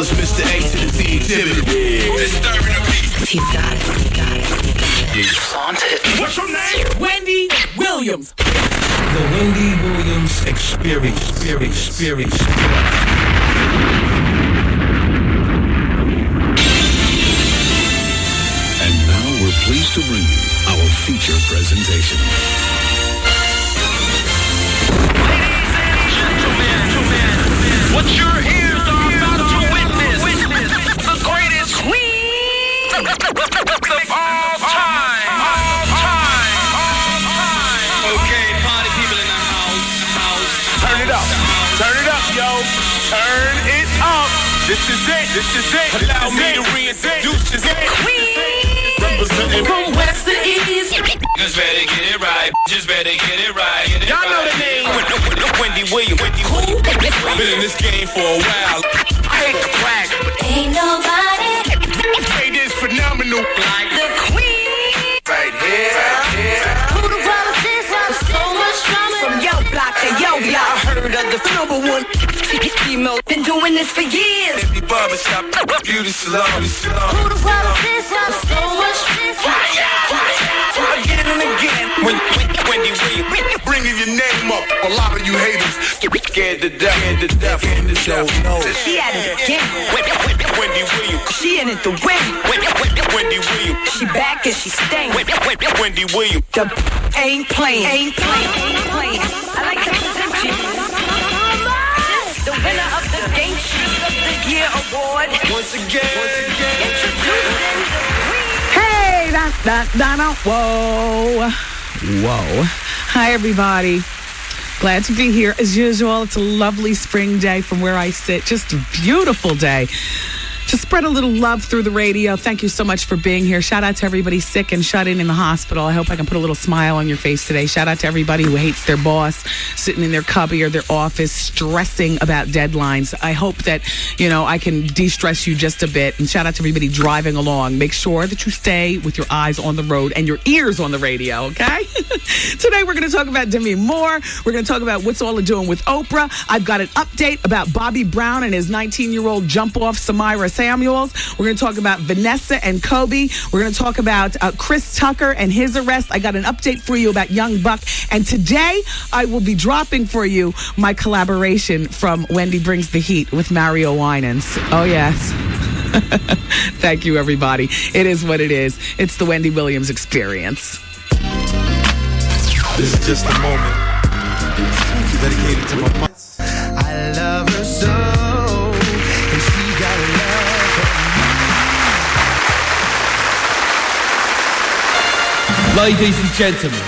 It's Mr. A to the Z exhibit. Disturbing the peace. You got it, you got it. Yeah. Flaunt it. What's your name? Wendy Williams. The Wendy Williams Experience. And now we're pleased to bring you our feature presentation. What your ears are about to witness the greatest queen of all time. Okay, party people in the house. Turn it up, yo. Turn it up. This is it. Allow me to reintroduce this queen. Representing From west to east. Just better get it right. Y'all know the name. Wendy Williams. Been in this game for a while. I hate to brag. Ain't nobody it is phenomenal. like the queen. Right here. Who the world is this? So much drama. From yo block to yo block. Heard of the number one female. Been doing this for years. Every barbershop, beauty salon. Who the world is this? So much business. Again and again. Wendy Williams. Bringing your name up. A lot of you haters scared to death. She at it again. Wendy Williams. She in it to win. Wendy Williams. She back and she staying. Wendy Williams. The ain't playing. I like to present you the winner of the Game Shoot of the Year award. Once again. Introducing the queen. Hey, whoa. Hi, everybody. Glad to be here. As usual, it's a lovely spring day from where I sit. Just a beautiful day. To spread a little love through the radio. Thank you so much for being here. Shout out to everybody sick and shut in the hospital. I hope I can put a little smile on your face today. Shout out to everybody who hates their boss, sitting in their cubby or their office, stressing about deadlines. I hope that, I can de-stress you just a bit. And shout out to everybody driving along. Make sure that you stay with your eyes on the road and your ears on the radio, okay? Today we're going to talk about Demi Moore. We're going to talk about what's all doing with Oprah. I've got an update about Bobby Brown and his 19-year-old jump-off Samira Samuels. We're going to talk about Vanessa and Kobe. We're going to talk about Chris Tucker and his arrest. I got an update for you about Young Buck. And today, I will be dropping for you my collaboration from Wendy Brings the Heat with Mario Winans. Oh, yes. Thank you, everybody. It is what it is. It's the Wendy Williams Experience. This is just a moment dedicated to my mom. I love her so, and she got a love for me. Ladies and gentlemen,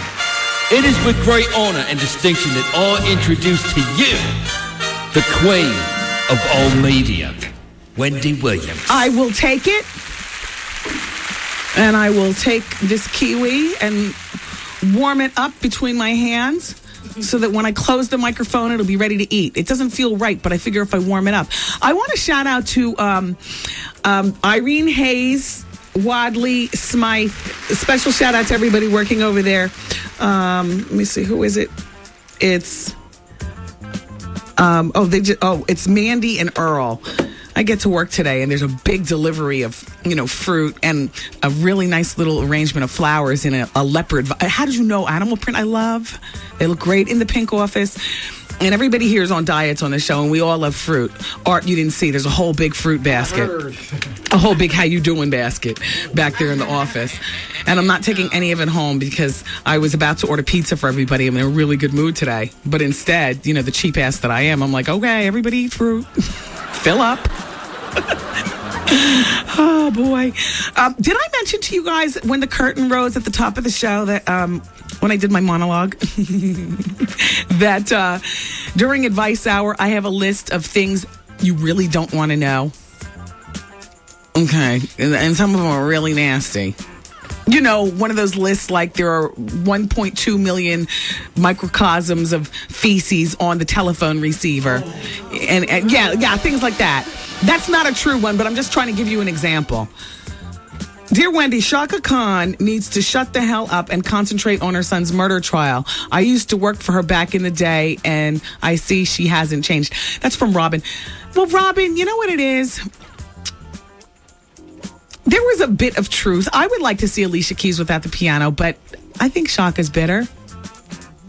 it is with great honor and distinction that I introduce to you the queen of all media, Wendy Williams. I will take it, and I will take this kiwi and warm it up between my hands so that when I close the microphone, it'll be ready to eat. It doesn't feel right, but I figure if I warm it up. I want to shout out to Irene Hayes, Wadley, Smythe. A special shout out to everybody working over there. Let me see, who is it? It's it's Mandy and Earl. I get to work today, and there's a big delivery of, fruit and a really nice little arrangement of flowers in a leopard. How did you know? Animal print I love. They look great in the pink office. And everybody here is on diets on the show, and we all love fruit. Art, you didn't see. There's a whole big fruit basket. A whole big how you doing basket back there in the office. And I'm not taking any of it home because I was about to order pizza for everybody. I'm in a really good mood today. But instead, the cheap ass that I am, I'm like, okay, everybody eat fruit. Fill up. Oh, boy. Did I mention to you guys when the curtain rose at the top of the show that when I did my monologue that during Advice Hour, I have a list of things you really don't want to know? Okay. And some of them are really nasty. One of those lists like there are 1.2 million microcosms of feces on the telephone receiver. And things like that. That's not a true one, but I'm just trying to give you an example. Dear Wendy, Shaka Khan needs to shut the hell up and concentrate on her son's murder trial. I used to work for her back in the day, and I see she hasn't changed. That's from Robin. Well, Robin, you know what it is? There was a bit of truth. I would like to see Alicia Keys without the piano, but I think Shaka's bitter.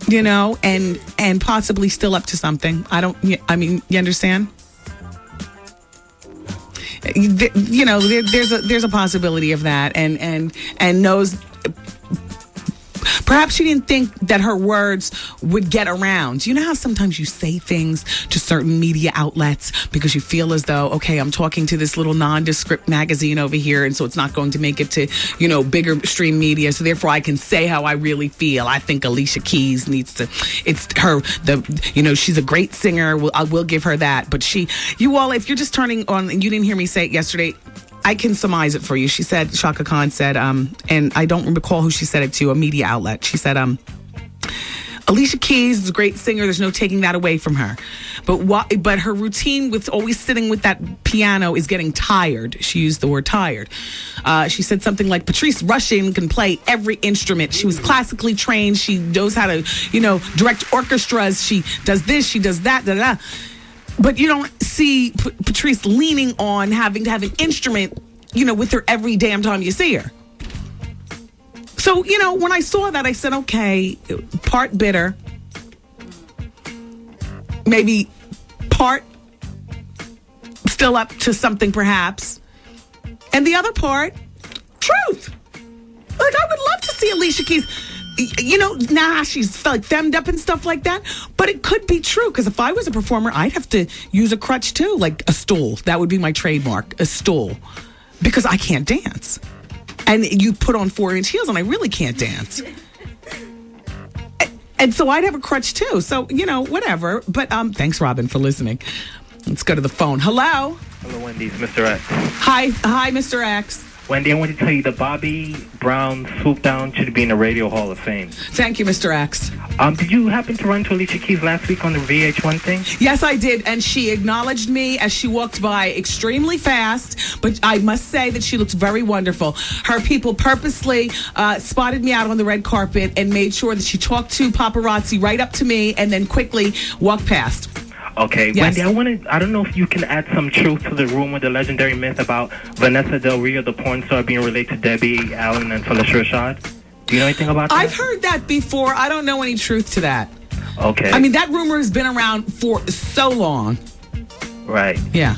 You know, and possibly still up to something. You understand? You know, there's a possibility of that, and knows. Perhaps she didn't think that her words would get around. You know how sometimes you say things to certain media outlets because you feel as though, okay, I'm talking to this little nondescript magazine over here, and so it's not going to make it to, you know, bigger stream media. So therefore, I can say how I really feel. I think Alicia Keys needs to. It's her. She's a great singer. I will give her that. But you all, if you're just turning on, and you didn't hear me say it yesterday, I can surmise it for you. She said, Shaka Khan said, and I don't recall who she said it to, a media outlet. She said, Alicia Keys is a great singer. There's no taking that away from her. But her routine with always sitting with that piano is getting tired. She used the word tired. She said something like, Patrice Rushen can play every instrument. She was classically trained. She knows how to, direct orchestras. She does this, she does that, da-da-da. But you don't see Patrice leaning on having to have an instrument, with her every damn time you see her. So, when I saw that, I said, okay, part bitter, maybe part still up to something perhaps, and the other part, truth. Like, I would love to see Alicia Keys. She's like femmed up and stuff like that. But it could be true, because if I was a performer, I'd have to use a crutch too, like a stool. That would be my trademark, a stool. Because I can't dance. And you put on 4-inch heels and I really can't dance. And so I'd have a crutch too. So, whatever. But thanks, Robin, for listening. Let's go to the phone. Hello? Hello, Wendy. It's Mr. X. Hi, Mr. X. Wendy, I want to tell you the Bobby Brown swoop down should be in the Radio Hall of Fame. Thank you, Mr. X. Did you happen to run to Alicia Keys last week on the VH1 thing? Yes, I did, and she acknowledged me as she walked by extremely fast, but I must say that she looked very wonderful. Her people purposely spotted me out on the red carpet and made sure that she talked to paparazzi right up to me and then quickly walked past. Okay, yes. Wendy, I don't know if you can add some truth to the rumor, the legendary myth about Vanessa Del Rio, the porn star, being related to Debbie Allen and Felicia Rashad. Do you know anything about that? I've heard that before. I don't know any truth to that. Okay. I mean, that rumor has been around for so long. Right. Yeah.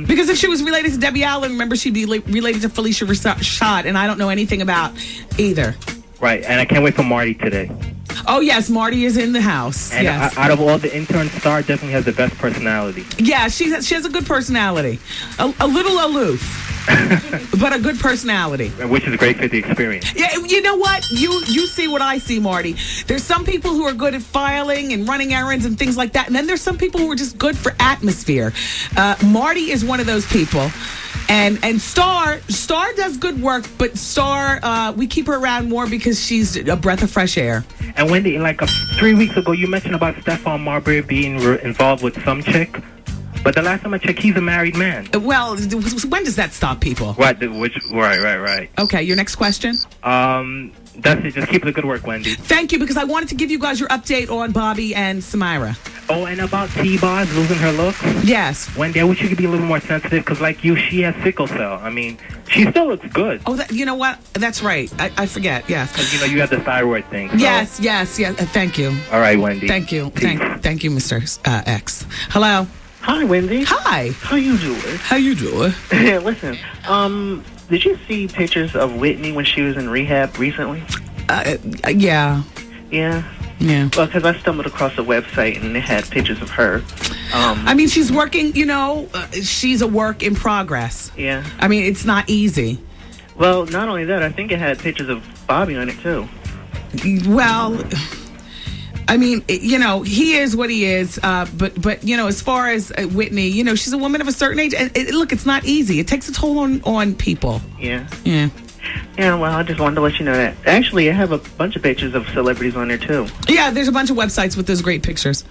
Because if she was related to Debbie Allen, remember, she'd be related to Felicia Rashad, and I don't know anything about either. Right, and I can't wait for Marty today. Oh, yes, Marty is in the house. And yes. Out of all the interns, Star definitely has the best personality. Yeah, she has a good personality. A little aloof, but a good personality. Which is great for the experience. Yeah, you know what? You see what I see, Marty. There's some people who are good at filing and running errands and things like that, and then there's some people who are just good for atmosphere. Marty is one of those people. And Star does good work, but Star, we keep her around more because she's a breath of fresh air. And Wendy, 3 weeks ago, you mentioned about Stephon Marbury being involved with some chick. But the last time I checked, he's a married man. Well, when does that stop people? Right. Right. Okay, your next question? That's it. Just keep up the good work, Wendy. Thank you, because I wanted to give you guys your update on Bobby and Samira. Oh, and about T-Boz losing her look? Yes. Wendy, I wish you could be a little more sensitive, because like you, she has sickle cell. I mean, she still looks good. Oh, you know what? That's right. I forget, yes. Because, you have the thyroid thing. So. Yes. Thank you. All right, Wendy. Thank you. Thank you, Mr. X. Hello? Hi, Wendy. Hi. How you doing? Listen, did you see pictures of Whitney when she was in rehab recently? Yeah. Yeah? Yeah. Well, because I stumbled across a website and it had pictures of her. I mean, she's working, she's a work in progress. Yeah. I mean, it's not easy. Well, not only that, I think it had pictures of Bobby on it, too. Well, I mean, he is what he is. But as far as Whitney, she's a woman of a certain age. And look, it's not easy. It takes a toll on people. Yeah. Yeah. Yeah, well, I just wanted to let you know that. Actually, I have a bunch of pictures of celebrities on there, too. Yeah, there's a bunch of websites with those great pictures.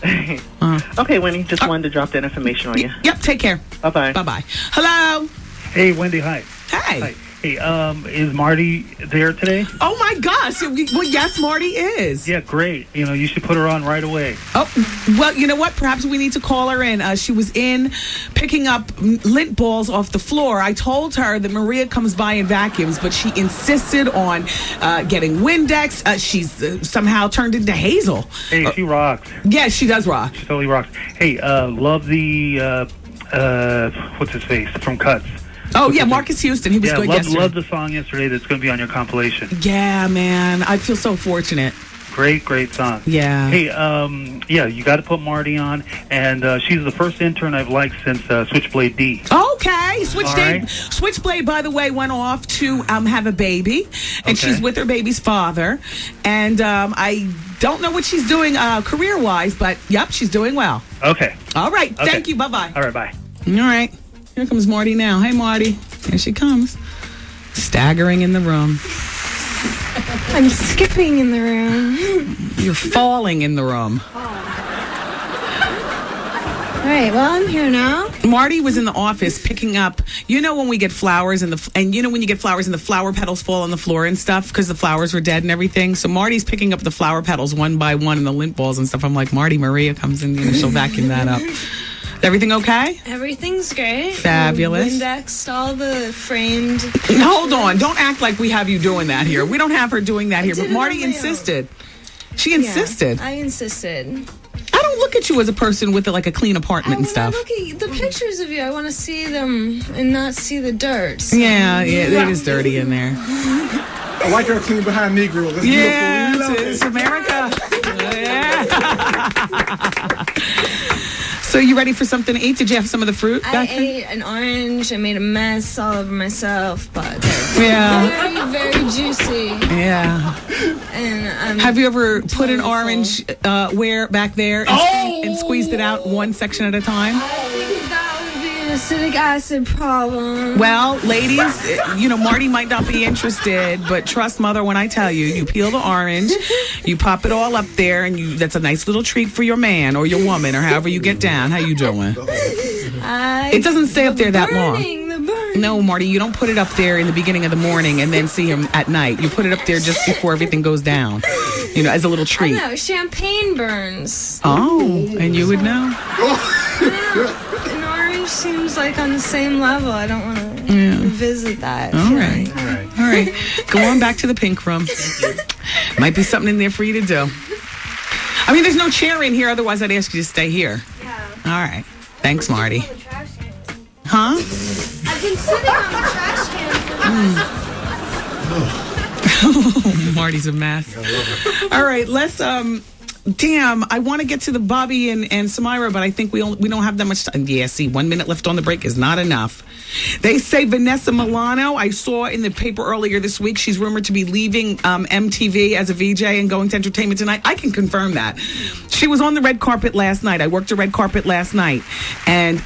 Okay, Wendy, just wanted to drop that information on you. Yep, take care. Bye-bye. Bye-bye. Hello? Hey, Wendy, hi. Hey. Hey, is Marty there today? Oh my gosh! Well, yes, Marty is. Yeah, great. You should put her on right away. Oh, well, you know what? Perhaps we need to call her in. She was in picking up lint balls off the floor. I told her that Maria comes by and vacuums, but she insisted on getting Windex. She's somehow turned into Hazel. Hey, she rocks. Yeah, she does rock. She totally rocks. Hey, love the what's his face from Cuts. Oh, yeah, Marcus Houston. He was good yesterday. Love the song yesterday that's going to be on your compilation. Yeah, man. I feel so fortunate. Great song. Yeah. Hey, you got to put Marty on, and she's the first intern I've liked since Switchblade D. Okay. Switchblade, by the way, went off to have a baby, and she's with her baby's father. And I don't know what she's doing career-wise, but, yep, she's doing well. Okay. All right. Okay. Thank you. Bye-bye. All right, bye. All right. Here comes Marty now. Hey, Marty. Here she comes. Staggering in the room. I'm skipping in the room. You're falling in the room. All right, well, I'm here now. Marty was in the office picking up, when we get flowers when you get flowers and the flower petals fall on the floor and stuff because the flowers were dead and everything. So Marty's picking up the flower petals one by one and the lint balls and stuff. I'm like, Marty, Maria comes in and she'll vacuum that up. Everything okay? Everything's great. Fabulous. Indexed all the framed. Hold on. Don't act like we have you doing that here. We don't have her doing that here. But Marty insisted. She insisted. I insisted. I don't look at you as a person with a clean apartment and stuff. I look at the pictures of you. I want to see them and not see the dirt. So. Yeah, it is dirty in there. I like her clean behind Negro. That's beautiful. It's America. Yeah. So you ready for something to eat? Did you have some of the fruit? I ate an orange. I made a mess all over myself, but they're very, very juicy. Yeah. And have you ever put an orange back there and squeezed it out one section at a time? I think that would be an acidic acid problem. Well, ladies, Marty might not be interested, but trust Mother when I tell you, you peel the orange, you pop it all up there, and that's a nice little treat for your man or your woman or however you get down. How you doing? It doesn't stay up there that long. No, Marty, you don't put it up there in the beginning of the morning and then see him at night. You put it up there just before everything goes down, as a little treat. I know, champagne burns. Oh, and you would know? An orange seems like on the same level. I don't want to revisit that. All right. Go on back to the pink room. Might be something in there for you to do. I mean, there's no chair in here. Otherwise, I'd ask you to stay here. Yeah. All right. Thanks, Marty. Huh? I've been sitting on the trash can for the last... Marty's a mess. All right, let's damn, I want to get to the Bobby and Samira, but I think we don't have that much time. Yeah, see, 1 minute left on the break is not enough. They say Vanessa Milano, I saw in the paper earlier this week, she's rumored to be leaving MTV as a VJ and going to Entertainment Tonight. I can confirm that. She was on the red carpet last night. I worked the red carpet last night, and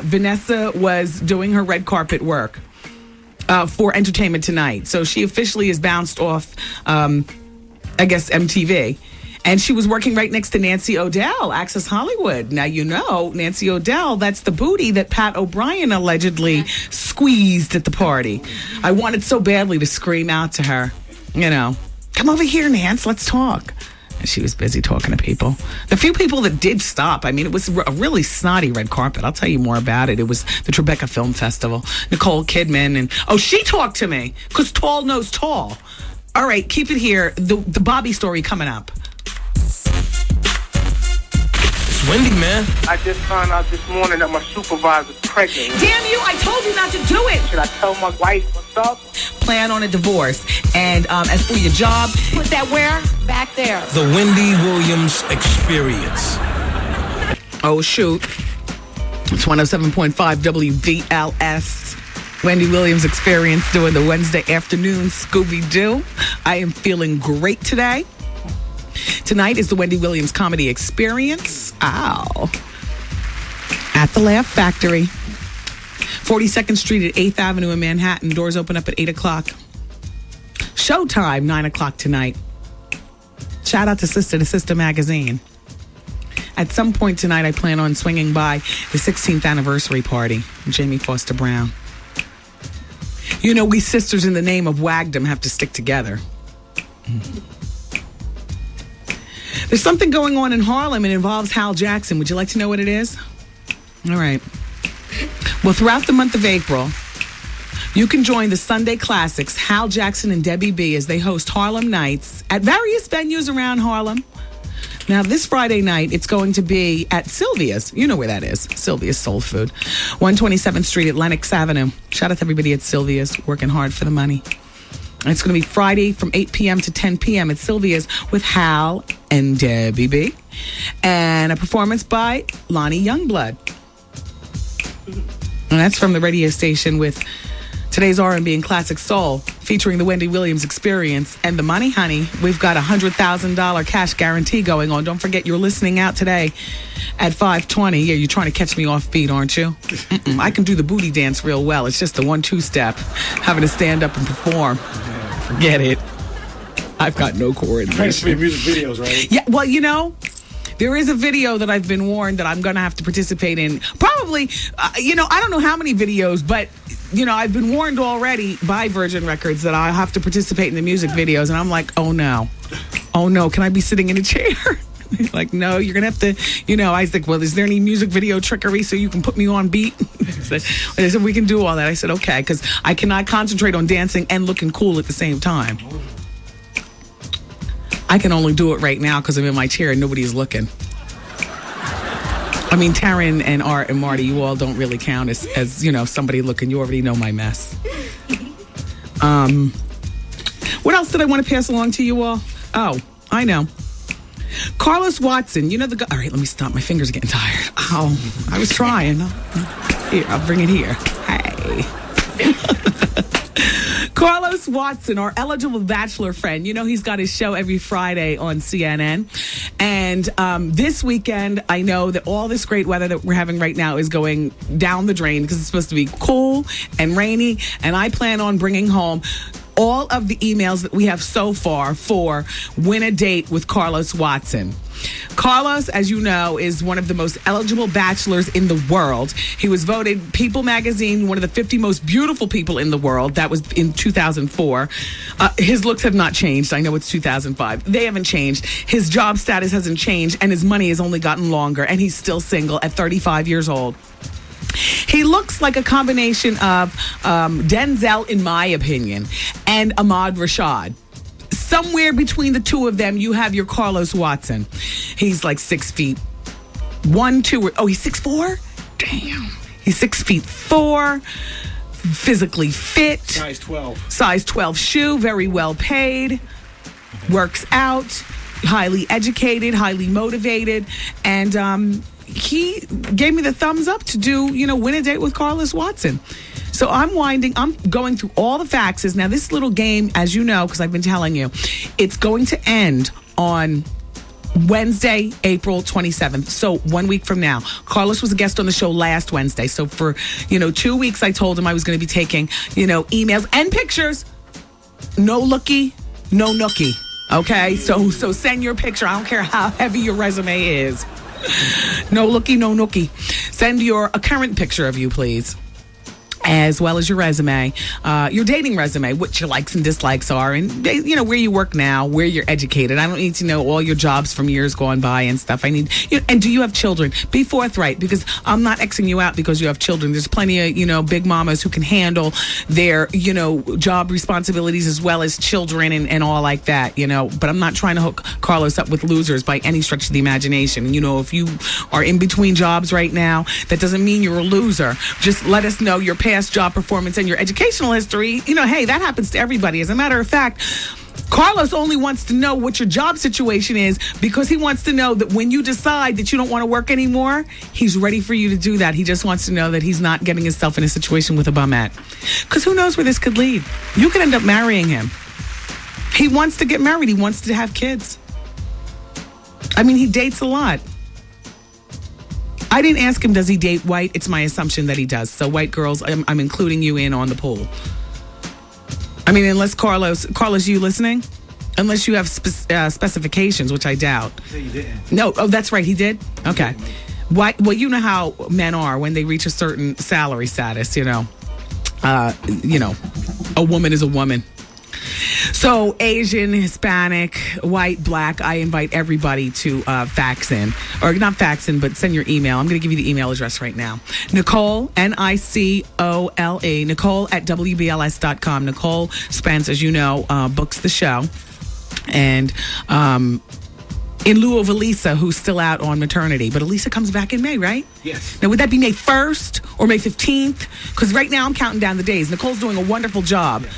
Vanessa was doing her red carpet work for Entertainment Tonight. So she officially is bounced off, I guess, MTV. And she was working right next to Nancy O'Dell, Access Hollywood. Now, Nancy O'Dell, that's the booty that Pat O'Brien allegedly squeezed at the party. I wanted so badly to scream out to her, come over here, Nance, let's talk. And she was busy talking to people. The few people that did stop, I mean, it was a really snotty red carpet. I'll tell you more about it. It was the Tribeca Film Festival. Nicole Kidman, and she talked to me, because tall knows tall. All right, keep it here. The Bobby story coming up. Wendy, man. I just found out this morning that my supervisor's pregnant. Damn you, I told you not to do it. Should I tell my wife what's up? Plan on a divorce. And as for your job, put that where? Back there. The Wendy Williams Experience. Oh, shoot. It's 107.5 WVLS. Wendy Williams Experience doing the Wednesday afternoon Scooby-Doo. I am feeling great today. Tonight is the Wendy Williams Comedy Experience. Ow. At the Laugh Factory. 42nd Street at 8th Avenue in Manhattan. Doors open up at 8 o'clock. Showtime, 9 o'clock tonight. Shout out to Sister to Sister Magazine. At some point tonight, I plan on swinging by the 16th anniversary party. Jamie Foster Brown. You know, we sisters in the name of Wagdom have to stick together. There's something going on in Harlem. It involves Hal Jackson. Would you like to know what it is? All right. Well, throughout the month of April, you can join the Sunday Classics, Hal Jackson and Debbie B, as they host Harlem Nights at various venues around Harlem. Now, this Friday night, it's going to be at Sylvia's. You know where that is. Sylvia's Soul Food. 127th Street at Lenox Avenue. Shout out to everybody at Sylvia's, working hard for the money. And it's going to be Friday from 8 p.m. to 10 p.m. at Sylvia's with Hal and Debbie B. And a performance by Lonnie Youngblood. And that's from the radio station with today's R&B and classic soul, featuring the Wendy Williams Experience and the Money Honey. We've got a $100,000 cash guarantee going on. Don't forget, you're listening out today at 5:20. Yeah, you're trying to catch me off beat, aren't you? I can do the booty dance real well. It's just the 1-2 step, having to stand up and perform. Forget it. I've got no coordination. Thanks for your music videos, right? Yeah, well, you know, there is a video that I've been warned that I'm going to have to participate in. Probably, I don't know how many videos, but, I've been warned already by Virgin Records that I have to participate in the music videos. And I'm like, oh, no. Oh, no. Can I be sitting in a chair? Like, no, you're going to have to, I was like, well, is there any music video trickery so you can put me on beat? They said, we can do all that. I said, okay, because I cannot concentrate on dancing and looking cool at the same time. I can only do it right now because I'm in my chair and nobody's looking. I mean, Taryn and Art and Marty, you all don't really count as somebody looking. You already know my mess. What else did I want to pass along to you all? Oh, I know. Carlos Watson, the guy. All right, let me stop. My fingers are getting tired. Oh, I was trying. Here, I'll bring it here. Hey. Carlos Watson, our eligible bachelor friend. He's got his show every Friday on CNN. And this weekend, I know that all this great weather that we're having right now is going down the drain because it's supposed to be cool and rainy. And I plan on bringing home all of the emails that we have so far for Win a Date with Carlos Watson. Carlos, as you know, is one of the most eligible bachelors in the world. He was voted People Magazine one of the 50 most beautiful people in the world. That was in 2004. His looks have not changed. I know it's 2005. They haven't changed. His job status hasn't changed, and his money has only gotten longer, and he's still single at 35 years old. He looks like a combination of Denzel, in my opinion, and Ahmad Rashad. Somewhere between the two of them, you have your Carlos Watson. He's like 6 feet 1, 2. He's 6'4"? Damn. He's 6'4", physically fit. Size 12. Size 12 shoe, very well paid, works out, highly educated, highly motivated, and he gave me the thumbs up to do, Win a Date with Carlos Watson. So I'm going through all the faxes. Now, this little game, as you know, because I've been telling you, it's going to end on Wednesday, April 27th. So 1 week from now. Carlos was a guest on the show last Wednesday. So for, 2 weeks, I told him I was going to be taking, emails and pictures. No looky, no nookie. Okay? So send your picture. I don't care how heavy your resume is. No looky, no nookie. Send a current picture of you, please. As well as your resume, your dating resume, what your likes and dislikes are, and where you work now, where you're educated. I don't need to know all your jobs from years gone by and stuff. I need, and do you have children? Be forthright, because I'm not Xing you out because you have children. There's plenty of, big mamas who can handle their, job responsibilities as well as children and all like that, But I'm not trying to hook Carlos up with losers by any stretch of the imagination. If you are in between jobs right now, that doesn't mean you're a loser. Just let us know your past job performance and your educational history. Hey, that happens to everybody. As a matter of fact, Carlos only wants to know what your job situation is because he wants to know that when you decide that you don't want to work anymore, he's ready for you to do that. He just wants to know that he's not getting himself in a situation with a bumette. Because who knows where this could lead? You could end up marrying him. He wants to get married. He wants to have kids. I mean, he dates a lot. I didn't ask him, does he date white? It's my assumption that he does. So white girls, I'm including you in on the pool. I mean, unless Carlos, you listening? Unless you have specifications, which I doubt. You said you didn't. No, that's right, he did? Okay. White, well, you know how men are when they reach a certain salary status, A woman is a woman. So Asian, Hispanic, white, black, I invite everybody to fax in. Or not fax in, but send your email. I'm going to give you the email address right now. Nicole, Nicole, Nicole at WBLS.com. Nicole Spence, as you know, books the show. And in lieu of Elisa, who's still out on maternity. But Elisa comes back in May, right? Yes. Now, would that be May 1st or May 15th? Because right now I'm counting down the days. Nicole's doing a wonderful job. Yeah.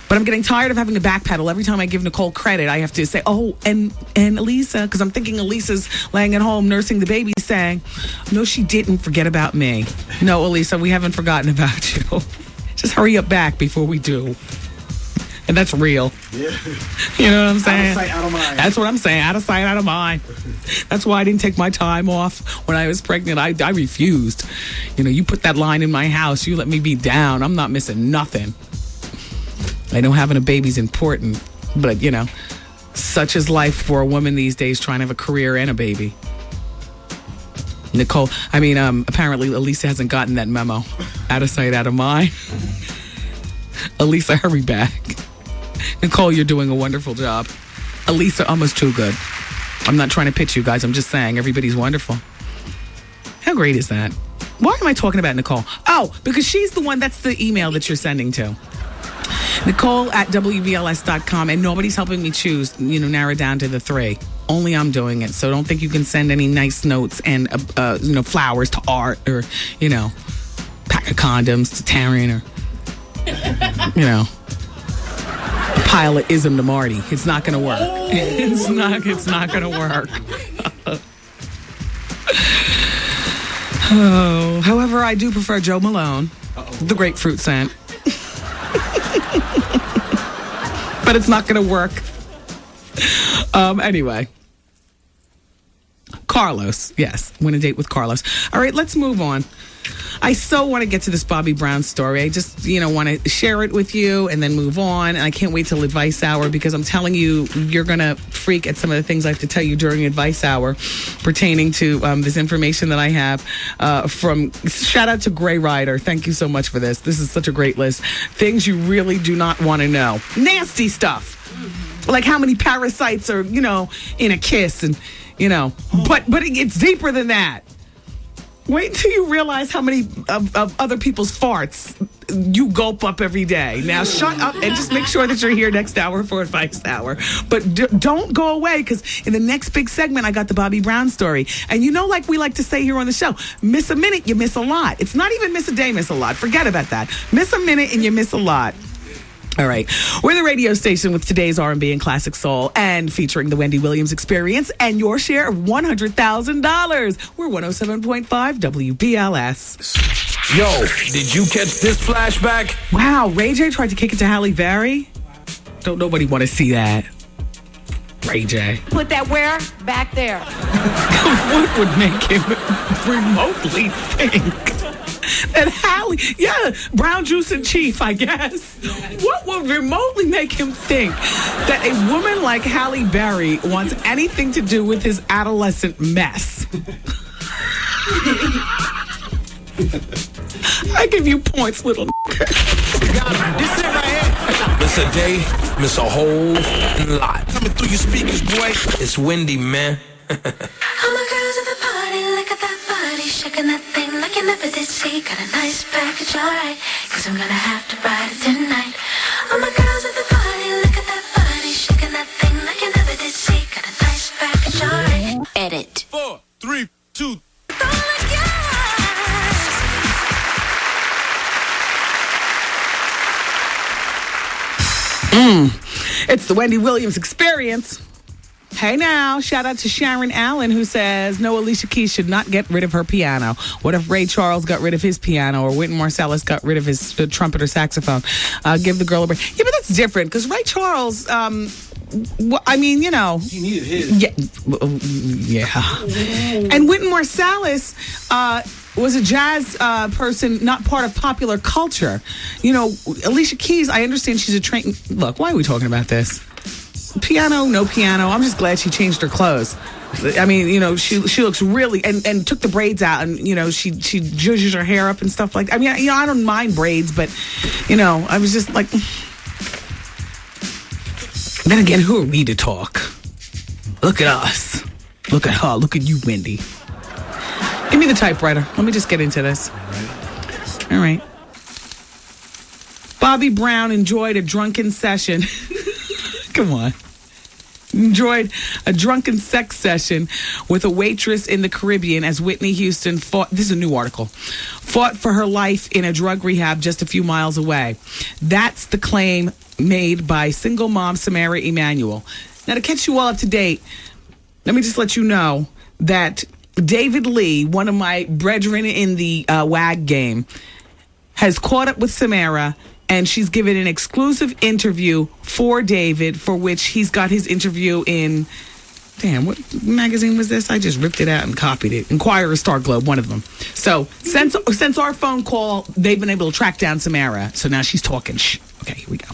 But I'm getting tired of having to backpedal. Every time I give Nicole credit, I have to say, oh, and Elisa, because I'm thinking Elisa's laying at home nursing the baby saying, no, she didn't forget about me. No, Elisa, we haven't forgotten about you. Just hurry up back before we do. And that's real. Yeah. You know what I'm saying? Out of sight, out of mind. That's what I'm saying. Out of sight, out of mind. That's why I didn't take my time off when I was pregnant. I refused. You know, you put that line in my house. You let me be down. I'm not missing nothing. I know having a baby's important, but, you know, such is life for a woman these days trying to have a career and a baby. Nicole, apparently Elisa hasn't gotten that memo. Out of sight, out of mind. Elisa, hurry back. Nicole, you're doing a wonderful job. Elisa, almost too good. I'm not trying to pitch you guys. I'm just saying everybody's wonderful. How great is that? Why am I talking about Nicole? Oh, because she's the one, that's the email that you're sending to. Nicole at WBLS.com, and nobody's helping me choose, narrow down to the 3. Only I'm doing it. So don't think you can send any nice notes and, flowers to Art or, pack of condoms to Taryn or, pile of ism to Marty. It's not going to work. It's not going to work. Oh, however, I do prefer Joe Malone, the grapefruit scent. But it's not going to work. Anyway. Carlos. Yes. Win a date with Carlos. All right, let's move on. I so want to get to this Bobby Brown story. I just, want to share it with you and then move on. And I can't wait till Advice Hour because I'm telling you, you're going to freak at some of the things I have to tell you during Advice Hour pertaining to this information that I have from, shout out to Gray Rider. Thank you so much for this. This is such a great list. Things you really do not want to know. Nasty stuff. Like how many parasites are, in a kiss and, but it's deeper than that. Wait until you realize how many of other people's farts you gulp up every day. Now, shut up and just make sure that you're here next hour for Advice Hour. But don't go away, because in the next big segment, I got the Bobby Brown story. And like we like to say here on the show, miss a minute, you miss a lot. It's not even miss a day, miss a lot. Forget about that. Miss a minute and you miss a lot. All right. We're the radio station with today's R&B and classic soul and featuring the Wendy Williams Experience and your share of $100,000. We're 107.5 WBLS. Yo, did you catch this flashback? Wow, Ray J tried to kick it to Halle Berry? Don't nobody want to see that. Ray J. Put that where? Back there. What would make him remotely think that Halle, brown juice and chief, I guess. What would remotely make him think that a woman like Halle Berry wants anything to do with his adolescent mess? I give you points, little This it right here. Miss a day, miss a whole lot. Coming through your speakers, boy. It's Wendy, man. All my girls at the party, look at that body, shaking that thing like you never did see. Got a nice package, alright, cause I'm gonna have to ride it tonight. All my girls at the party, look at that body, shaking that thing like you never did see. Got a nice package, alright. Edit. 4, 3, 2. It's the Wendy Williams Experience. Hey now, shout out to Sharon Allen, who says, no, Alicia Keys should not get rid of her piano. What if Ray Charles got rid of his piano, or Wynton Marsalis got rid of his trumpet or saxophone? Give the girl a break. Yeah, but that's different, because Ray Charles, he needed his. Yeah. And Wynton Marsalis was a jazz person, not part of popular culture. Alicia Keys, I understand she's a trained... Look, why are we talking about this? Piano, no piano. I'm just glad she changed her clothes. I mean, she looks really and took the braids out, and she zhuzhes her hair up and stuff like that. I mean, I don't mind braids, but I was just like. Then again, who are we to talk? Look at us. Look at her. Look at you, Wendy. Give me the typewriter. Let me just get into this. All right. Bobby Brown enjoyed a drunken session. Come on. Enjoyed a drunken sex session with a waitress in the Caribbean as Whitney Houston fought. This is a new article. Fought for her life in a drug rehab just a few miles away. That's the claim made by single mom Samara Emanuel. Now, to catch you all up to date, let me just let you know that David Lee, one of my brethren in the WAG game, has caught up with Samara, and she's given an exclusive interview for David, for which he's got his interview in, what magazine was this? I just ripped it out and copied it. Inquirer, Star Globe, one of them. So since our phone call, they've been able to track down Samara. So now she's talking. Shh. Okay, here we go.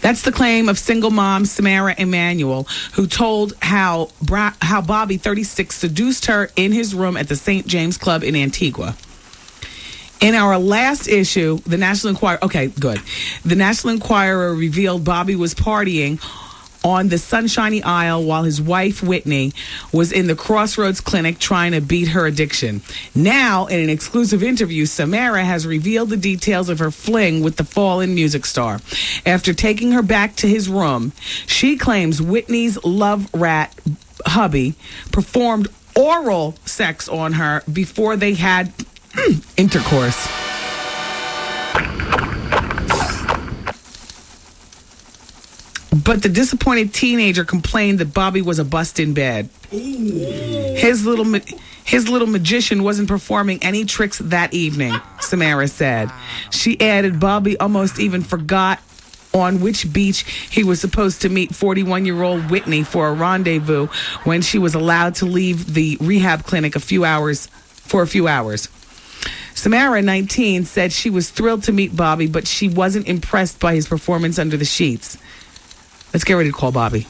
That's the claim of single mom Samara Emanuel, who told how Bobby, 36, seduced her in his room at the St. James Club in Antigua. In our last issue, the National Enquirer... Okay, good. The National Enquirer revealed Bobby was partying on the Sunshiny Isle while his wife, Whitney, was in the Crossroads Clinic trying to beat her addiction. Now, in an exclusive interview, Samara has revealed the details of her fling with the fallen music star. After taking her back to his room, she claims Whitney's love rat hubby performed oral sex on her before they had intercourse. But the disappointed teenager complained that Bobby was a bust in bed. His little magician wasn't performing any tricks that evening, Samara said. She added Bobby almost even forgot on which beach he was supposed to meet 41-year-old Whitney for a rendezvous when she was allowed to leave the rehab clinic for a few hours. Samara, 19, said she was thrilled to meet Bobby, but she wasn't impressed by his performance under the sheets. Let's get ready to call Bobby.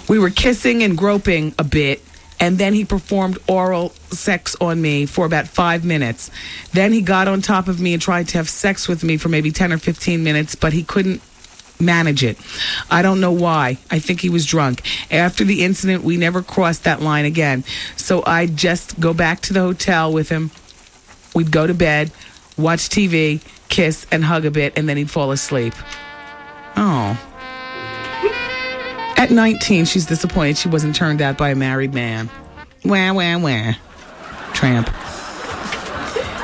We were kissing and groping a bit, and then he performed oral sex on me for about 5 minutes. Then he got on top of me and tried to have sex with me for maybe 10 or 15 minutes, but he couldn't manage it. I don't know why. I think he was drunk. After the incident, we never crossed that line again. So I'd just go back to the hotel with him. We'd go to bed, watch TV, kiss, and hug a bit, and then he'd fall asleep. Oh. At 19, she's disappointed she wasn't turned out by a married man. Wah, wah, wah. Tramp.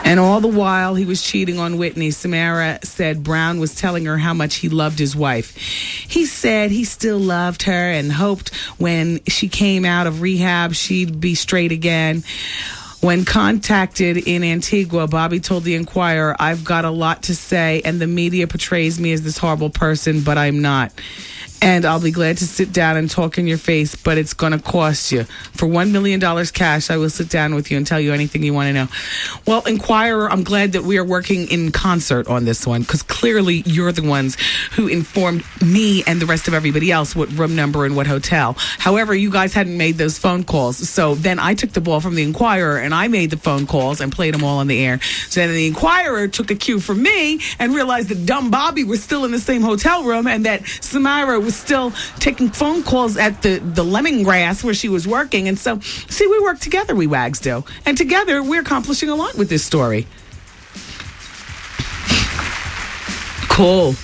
And all the while he was cheating on Whitney, Samara said Brown was telling her how much he loved his wife. He said he still loved her and hoped when she came out of rehab she'd be straight again. When contacted in Antigua, Bobby told the Enquirer, "I've got a lot to say, and the media portrays me as this horrible person, but I'm not. And I'll be glad to sit down and talk in your face, but it's going to cost you. For $1 million cash, I will sit down with you and tell you anything you want to know." Well, Enquirer, I'm glad that we are working in concert on this one, because clearly you're the ones who informed me and the rest of everybody else what room number and what hotel. However, you guys hadn't made those phone calls. So then I took the ball from the Enquirer and I made the phone calls and played them all on the air. So then the Enquirer took a cue from me and realized that dumb Bobby was still in the same hotel room and that Samara was still taking phone calls at the lemongrass where she was working. And so, see, we work together, we wags do. And together, we're accomplishing a lot with this story. Cool.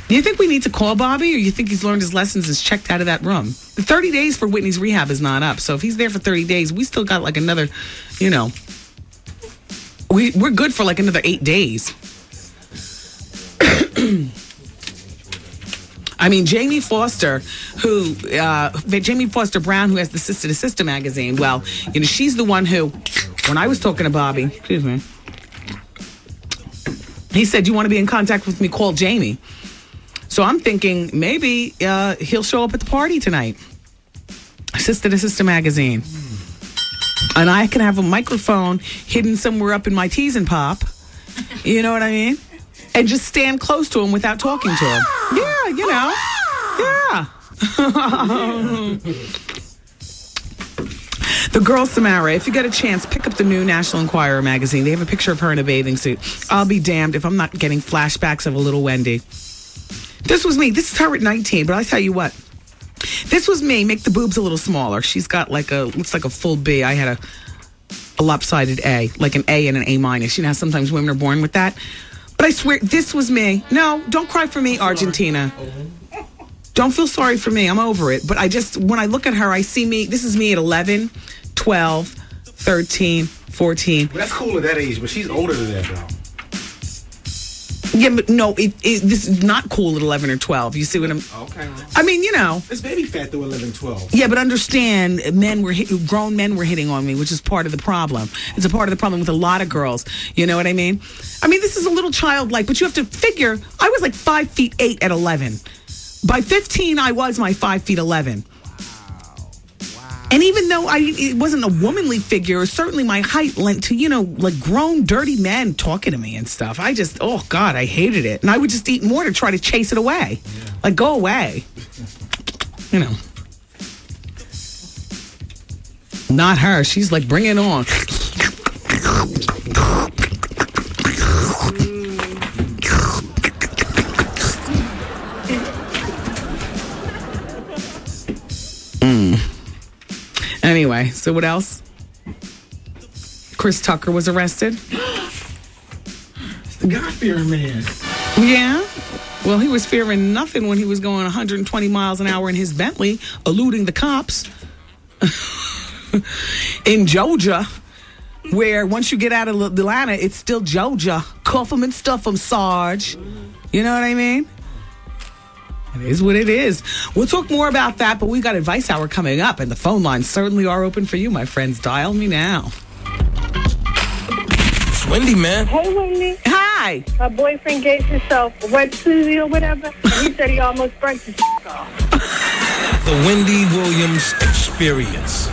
Do you think we need to call Bobby, or you think he's learned his lessons and is checked out of that room? The 30 days for Whitney's rehab is not up. So if he's there for 30 days, we still got like another, we're good for like another 8 days. I mean, Jamie Foster Brown, who has the Sister to Sister magazine, well, she's the one who, when I was talking to Bobby, excuse me, he said, "You want to be in contact with me, call Jamie." So I'm thinking maybe he'll show up at the party tonight. Sister to Sister magazine. And I can have a microphone hidden somewhere up in my tees and pop. You know what I mean? And just stand close to him without talking to him. Yeah, Yeah. The girl Samara, if you get a chance, pick up the new National Enquirer magazine. They have a picture of her in a bathing suit. I'll be damned if I'm not getting flashbacks of a little Wendy. This was me. This is her at 19, but I tell you what. This was me. Make the boobs a little smaller. She's got looks like a full B. I had a lopsided A, like an A and an A minus. You know how sometimes women are born with that? But I swear, this was me. No, don't cry for me, Argentina. Don't feel sorry for me. I'm over it. But when I look at her, I see me. This is me at 11, 12, 13, 14. Well, that's cool at that age, but she's older than that, though. Yeah, but no, this is not cool at 11 or 12. You see what I'm... Okay. I mean, you know... It's baby fat through 11, 12. Yeah, but understand, grown men were hitting on me, which is part of the problem. It's a part of the problem with a lot of girls. You know what I mean? I mean, this is a little childlike, but you have to figure, I was like 5'8" at 11. By 15, I was my 5'11". And even though it wasn't a womanly figure, certainly my height lent to, like grown, dirty men talking to me and stuff. Oh, God, I hated it. And I would just eat more to try to chase it away. Yeah. Like, go away. Not her. She's like, bring it on. Anyway, so what else? Chris Tucker was arrested. The God-fearing man. Yeah. Well, he was fearing nothing when he was going 120 miles an hour in his Bentley, eluding the cops. In Georgia, where once you get out of Atlanta, it's still Georgia. Cuff 'em and stuff 'em, Sarge. You know what I mean? It is what it is. We'll talk more about that, but we got Advice Hour coming up, and the phone lines certainly are open for you, my friends. Dial me now. It's Wendy, man. Hey, Wendy. Hi. My boyfriend gave himself a wet smoothie or whatever, and he said he almost burnt his off. The Wendy Williams Experience.